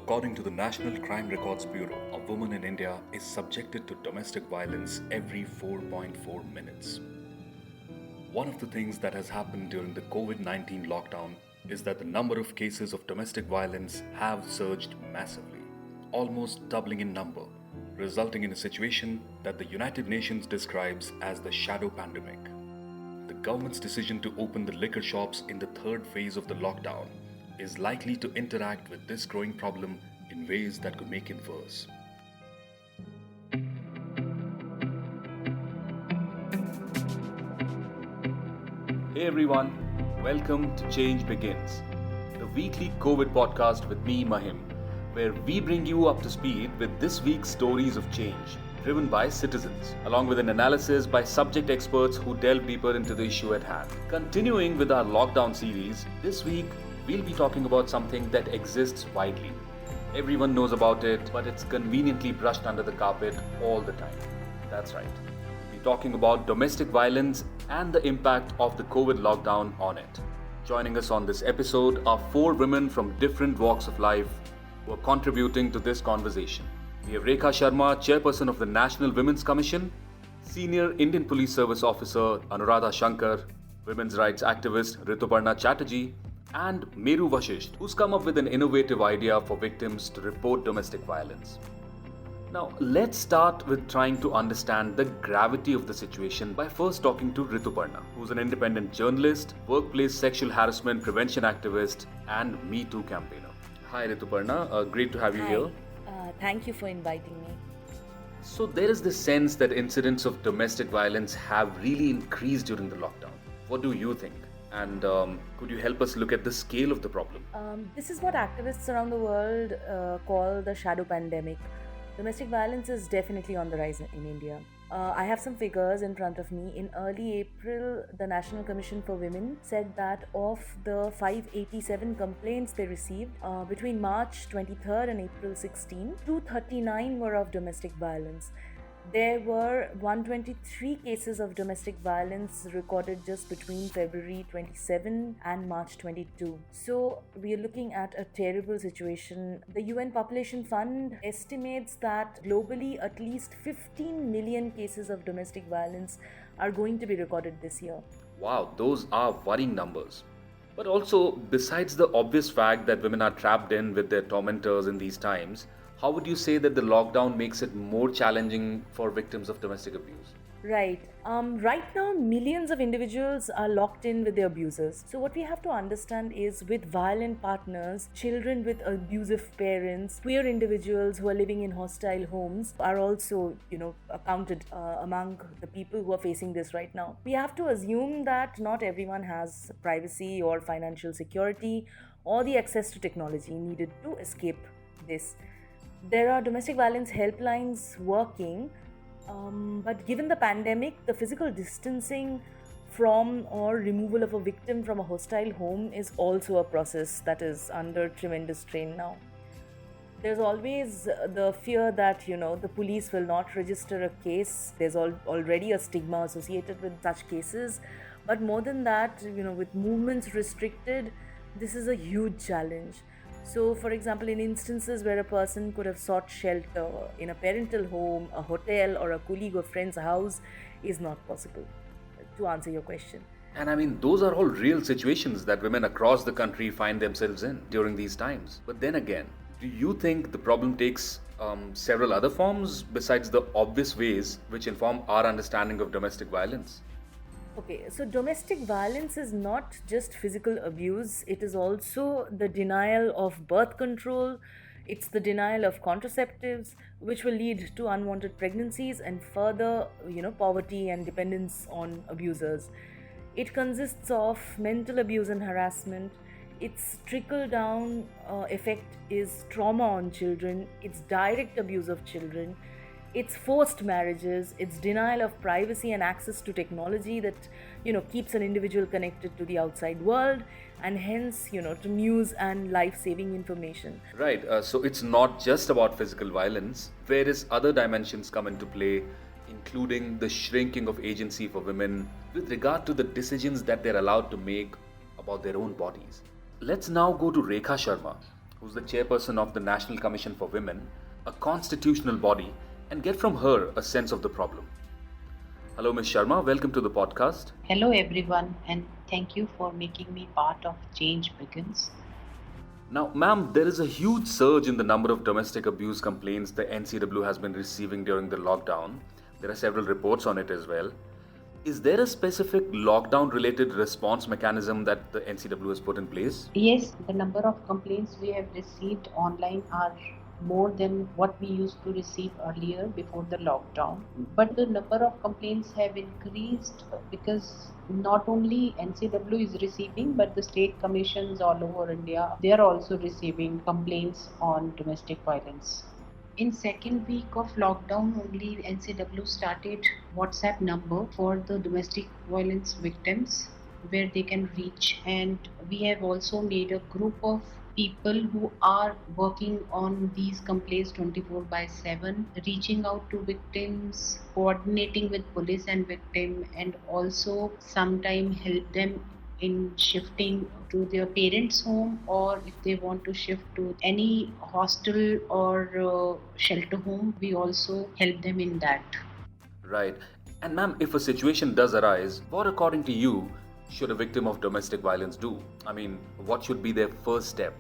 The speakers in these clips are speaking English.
According to the National Crime Records Bureau, a woman in India is subjected to domestic violence every 4.4 minutes. One of the things that has happened during the COVID 19 lockdown is that the number of cases of domestic violence have surged massively, almost doubling in number, resulting in a situation that the United Nations describes as the shadow pandemic. The government's decision to open the liquor shops in the third phase of the lockdown is likely to interact with this growing problem in ways that could make it worse. Hey everyone, welcome to Change Begins, the weekly COVID podcast with me, Mahim, where we bring you up to speed with this week's stories of change driven by citizens, along with an analysis by subject experts who delve deeper into the issue at hand. Continuing with our lockdown series, this week we'll be talking about something that exists widely. Everyone knows about it, but it's conveniently brushed under the carpet all the time. That's right. We're talking about domestic violence and the impact of the COVID lockdown on it. Joining us on this episode are four women from different walks of life who are contributing to this conversation. We have Rekha Sharma, Chairperson of the National Women's Commission, Senior Indian Police Service Officer Anuradha Shankar, women's rights activist Rituparna Chatterjee, and Meru Vashisht, who's come up with an innovative idea for victims to report domestic violence. Now, let's start with trying to understand the gravity of the situation by first talking to Rituparna, who's an independent journalist, workplace sexual harassment prevention activist, and Me Too campaigner. Hi Rituparna, great to have you here. Thank you for inviting me. So there is this sense that incidents of domestic violence have really increased during the lockdown. What do you think? And could you help us look at the scale of the problem? This is what activists around the world call the shadow pandemic. Domestic violence is definitely on the rise in India. I have some figures in front of me. In early April, the National Commission for Women said that of the 587 complaints they received between March 23rd and April 16, 239 were of domestic violence. There were 123 cases of domestic violence recorded just between February 27 and March 22. So we are looking at a terrible situation. The UN Population Fund estimates that globally at least 15 million cases of domestic violence are going to be recorded this year. Wow, those are worrying numbers. But also, besides the obvious fact that women are trapped in with their tormentors in these times, how would you say that the lockdown makes it more challenging for victims of domestic abuse? Right. Right now, millions of individuals are locked in with their abusers. So what we have to understand is with violent partners, children with abusive parents, queer individuals who are living in hostile homes are also, counted among the people who are facing this right now. We have to assume that not everyone has privacy or financial security or the access to technology needed to escape this. There are domestic violence helplines working, but given the pandemic, the physical distancing from or removal of a victim from a hostile home is also a process that is under tremendous strain now. There's always the fear that, the police will not register a case. There's already a stigma associated with such cases. But more than that, with movements restricted, this is a huge challenge. So, for example, in instances where a person could have sought shelter in a parental home, a hotel, or a colleague or friend's house is not possible, to answer your question. And I mean, those are all real situations that women across the country find themselves in during these times. But then again, do you think the problem takes several other forms besides the obvious ways which inform our understanding of domestic violence? Okay, so domestic violence is not just physical abuse, it is also the denial of birth control, it's the denial of contraceptives, which will lead to unwanted pregnancies and further, poverty and dependence on abusers. It consists of mental abuse and harassment. Its trickle-down effect is trauma on children, it's direct abuse of children, it's forced marriages, it's denial of privacy and access to technology that, keeps an individual connected to the outside world and hence, to news and life-saving information. Right, so it's not just about physical violence, whereas other dimensions come into play, including the shrinking of agency for women with regard to the decisions that they're allowed to make about their own bodies. Let's now go to Rekha Sharma, who's the chairperson of the National Commission for Women, a constitutional body, and get from her a sense of the problem. Hello, Ms. Sharma. Welcome to the podcast. Hello, everyone, and thank you for making me part of Change Begins. Now, ma'am, there is a huge surge in the number of domestic abuse complaints the NCW has been receiving during the lockdown. There are several reports on it as well. Is there a specific lockdown related response mechanism that the NCW has put in place? Yes, the number of complaints we have received online are more than what we used to receive earlier before the lockdown. But the number of complaints have increased because not only NCW is receiving, but the state commissions all over India, they are also receiving complaints on domestic violence. In second week of lockdown only, NCW started WhatsApp number for the domestic violence victims where they can reach, and we have also made a group of people who are working on these complaints 24/7, reaching out to victims, coordinating with police and victim, and also sometime help them in shifting to their parents' home, or if they want to shift to any hostel or shelter home, we also help them in that. Right. And ma'am, if a situation does arise, what according to you should a victim of domestic violence do? I mean, what should be their first step?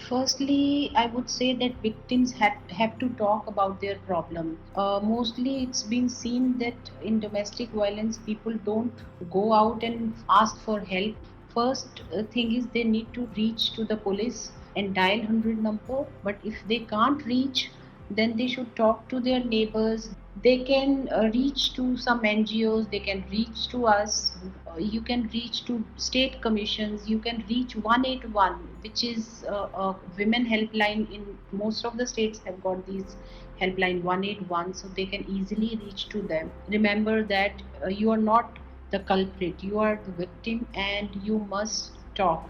Firstly, I would say that victims have to talk about their problem. Mostly it's been seen that in domestic violence, people don't go out and ask for help. First thing is they need to reach to the police and dial 100 number. But if they can't reach, then they should talk to their neighbors. They can reach to some NGOs, they can reach to us, you can reach to state commissions, you can reach 181, which is a women helpline. In most of the states have got these helpline 181, so they can easily reach to them. Remember that you are not the culprit, you are the victim, and you must talk.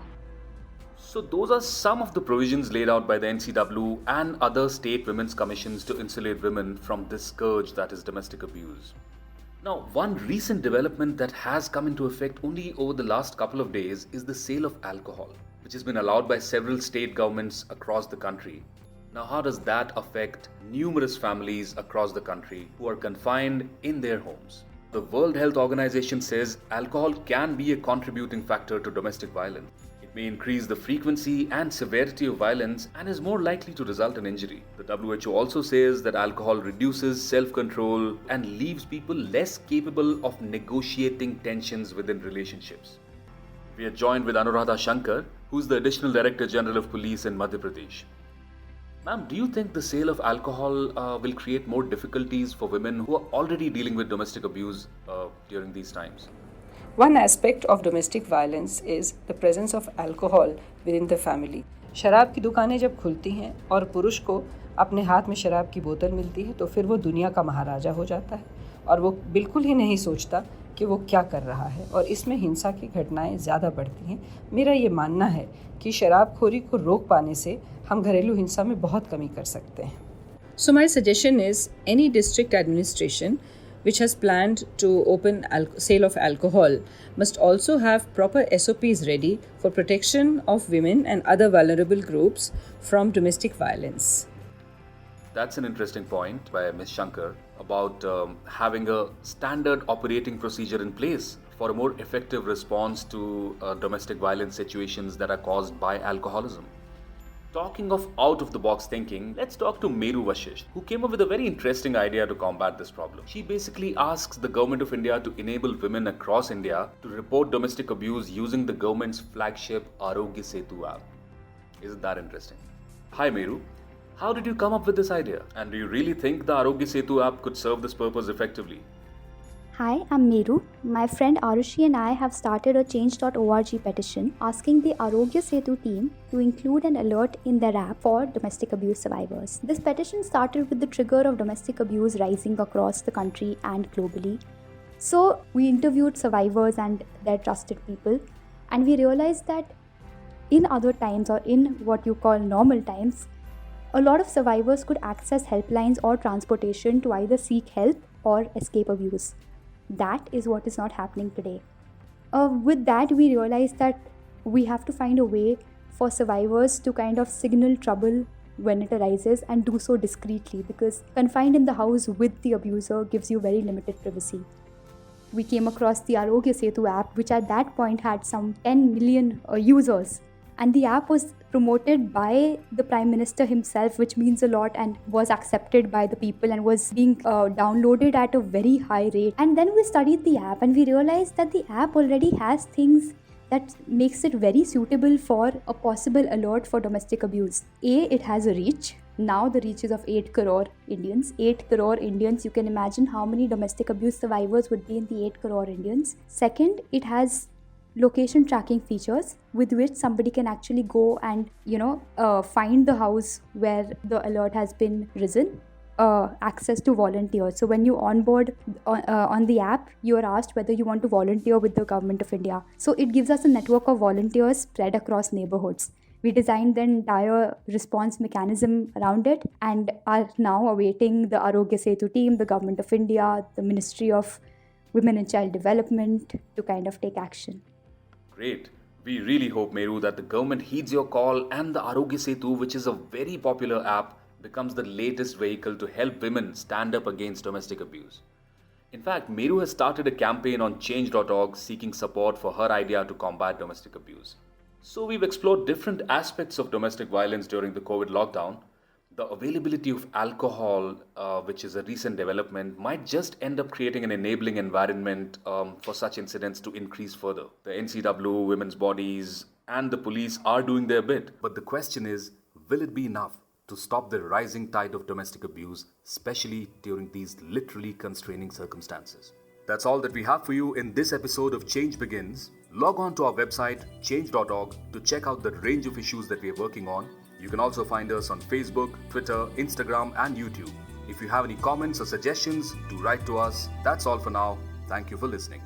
So, those are some of the provisions laid out by the NCW and other state women's commissions to insulate women from this scourge that is domestic abuse. Now, one recent development that has come into effect only over the last couple of days is the sale of alcohol, which has been allowed by several state governments across the country. Now, how does that affect numerous families across the country who are confined in their homes? The World Health Organization says alcohol can be a contributing factor to domestic violence. It may increase the frequency and severity of violence and is more likely to result in injury. The WHO also says that alcohol reduces self-control and leaves people less capable of negotiating tensions within relationships. We are joined with Anuradha Shankar, who is the Additional Director General of Police in Madhya Pradesh. Ma'am, do you think the sale of alcohol will create more difficulties for women who are already dealing with domestic abuse during these times? One aspect of domestic violence is the presence of alcohol within the family. शराब की दुकानें जब खुलती हैं और पुरुष को अपने हाथ में शराब की बोतल मिलती है तो फिर वो दुनिया का महाराजा हो जाता है और वो बिल्कुल ही नहीं सोचता कि वो क्या कर रहा है और इसमें हिंसा की घटनाएं ज़्यादा बढ़ती हैं। मेरा ये मानना है कि शराबखोरी को रोक पाने से हम घरेलू हिंसा में बहुत कमी कर सकते हैं। So my suggestion is any district administration which has planned to open sale of alcohol must also have proper SOPs ready for protection of women and other vulnerable groups from domestic violence. That's an interesting point by Ms. Shankar about having a standard operating procedure in place for a more effective response to domestic violence situations that are caused by alcoholism. Talking of out-of-the-box thinking, let's talk to Meru Vashisht, who came up with a very interesting idea to combat this problem. She basically asks the Government of India to enable women across India to report domestic abuse using the government's flagship Arogya Setu app. Isn't that interesting? Hi Meru, how did you come up with this idea? And do you really think the Arogya Setu app could serve this purpose effectively? Hi, I'm Meru. My friend Arushi and I have started a change.org petition asking the Arogya Setu team to include an alert in their app for domestic abuse survivors. This petition started with the trigger of domestic abuse rising across the country and globally. So we interviewed survivors and their trusted people, and we realized that in other times, or in what you call normal times, a lot of survivors could access helplines or transportation to either seek help or escape abuse. That is what is not happening today. With that, we realized that we have to find a way for survivors to kind of signal trouble when it arises and do so discreetly, because confined in the house with the abuser gives you very limited privacy. We came across the Arogya Setu app, which at that point had some 10 million users. And the app was promoted by the Prime Minister himself, which means a lot, and was accepted by the people and was being downloaded at a very high rate. And then we studied the app and we realized that the app already has things that makes it very suitable for a possible alert for domestic abuse. It has a reach. Now the reach is of 8 crore Indians. 8 crore Indians, you can imagine how many domestic abuse survivors would be in the 8 crore Indians. Second, it has location tracking features with which somebody can actually go and find the house where the alert has been risen. Access to volunteers. So when you onboard on the app, you are asked whether you want to volunteer with the Government of India. So it gives us a network of volunteers spread across neighborhoods. We designed the entire response mechanism around it and are now awaiting the Arogya Setu team, the Government of India, the Ministry of Women and Child Development to kind of take action. Great. We really hope, Meru, that the government heeds your call and the Arogya Setu, which is a very popular app, becomes the latest vehicle to help women stand up against domestic abuse. In fact, Meru has started a campaign on change.org seeking support for her idea to combat domestic abuse. So we've explored different aspects of domestic violence during the COVID lockdown. The availability of alcohol, which is a recent development, might just end up creating an enabling environment for such incidents to increase further. The NCW, women's bodies, and the police are doing their bit. But the question is, will it be enough to stop the rising tide of domestic abuse, especially during these literally constraining circumstances? That's all that we have for you in this episode of Change Begins. Log on to our website, change.org, to check out the range of issues that we are working on. You can also find us on Facebook, Twitter, Instagram, and YouTube. If you have any comments or suggestions, do write to us. That's all for now. Thank you for listening.